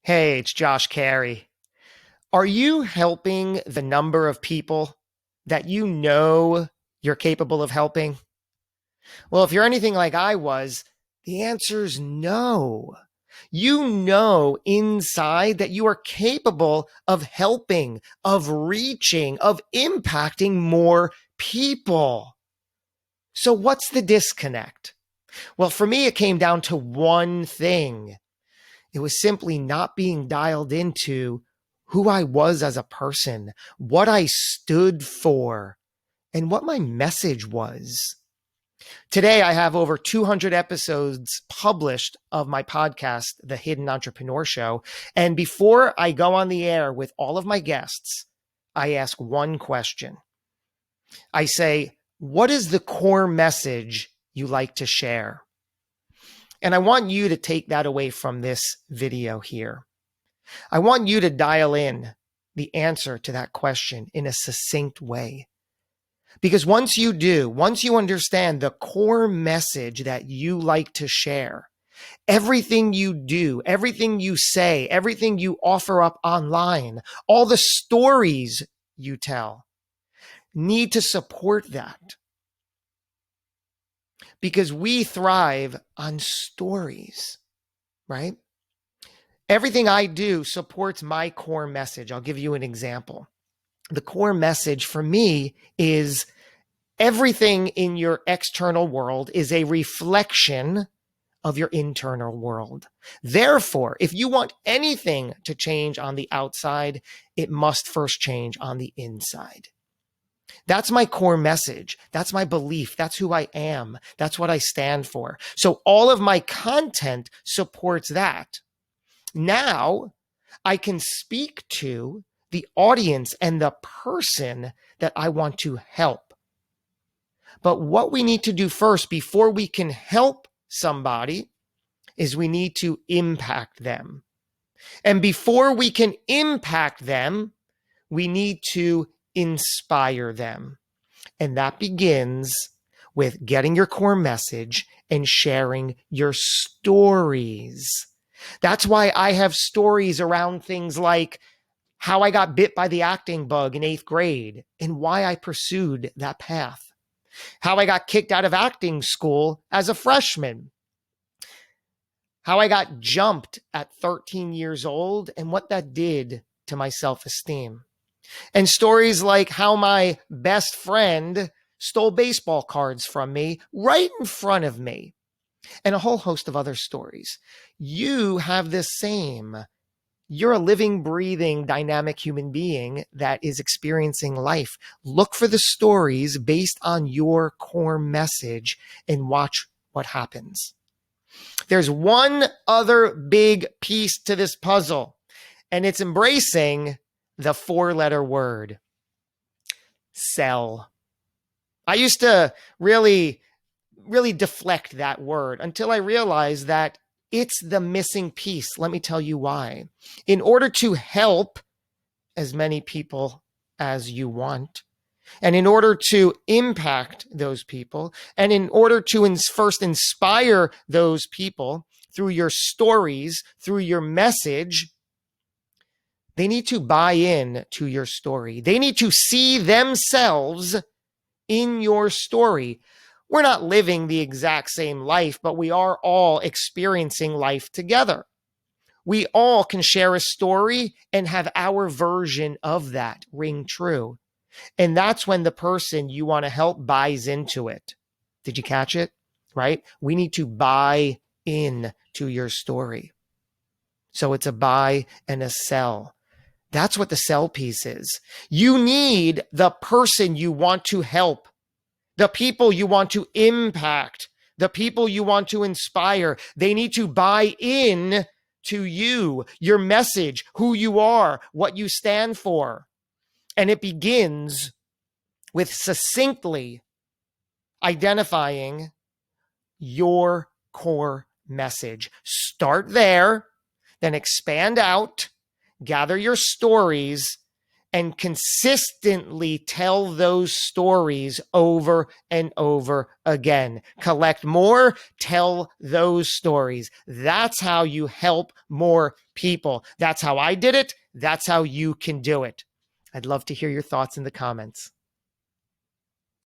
Hey, it's Josh Carey. Are you helping the number of people that you know you're capable of helping? Well, if you're anything like I was, the answer is no. You know inside that you are capable of helping, of reaching, of impacting more people. So what's the disconnect? Well, for me, it came down to one thing. It was simply not being dialed into who I was as a person, what I stood for, and what my message was. Today, I have over 200 episodes published of my podcast, The Hidden Entrepreneur Show. And before I go on the air with all of my guests, I ask one question. I say, what is the core message you like to share? And I want you to take that away from this video here. I want you to dial in the answer to that question in a succinct way. Because once you do, once you understand the core message that you like to share, everything you do, everything you say, everything you offer up online, all the stories you tell need to support that. Because we thrive on stories, right? Everything I do supports my core message. I'll give you an example. The core message for me is everything in your external world is a reflection of your internal world. Therefore, if you want anything to change on the outside, it must first change on the inside. That's my core message. That's my belief. That's who I am. That's what I stand for. So all of my content supports that. Now I can speak to the audience and the person that I want to help. But what we need to do first before we can help somebody is we need to impact them. And before we can impact them, we need to inspire them. And that begins with getting your core message and sharing your stories. That's why I have stories around things like how I got bit by the acting bug in 8th grade and why I pursued that path. How I got kicked out of acting school as a freshman. How I got jumped at 13 years old and what that did to my self-esteem. And stories like how my best friend stole baseball cards from me right in front of me. And a whole host of other stories. You have the same. You're a living, breathing, dynamic human being that is experiencing life. Look for the stories based on your core message and watch what happens. There's one other big piece to this puzzle, and it's embracing the 4-letter word, sell. I used to really deflect that word until I realized that it's the missing piece. Let me tell you why. In order to help as many people as you want, and in order to impact those people, and in order to first inspire those people through your stories, through your message, they need to buy in to your story. They need to see themselves in your story. We're not living the exact same life, but we are all experiencing life together. We all can share a story and have our version of that ring true. And that's when the person you want to help buys into it. Did you catch it? Right? We need to buy in to your story. So it's a buy and a sell. That's what the sell piece is. You need the person you want to help, the people you want to impact, the people you want to inspire. They need to buy in to you, your message, who you are, what you stand for. And it begins with succinctly identifying your core message. Start there, then expand out, gather your stories, and consistently tell those stories over and over again. Collect more, tell those stories. That's how you help more people. That's how I did it. That's how you can do it. I'd love to hear your thoughts in the comments.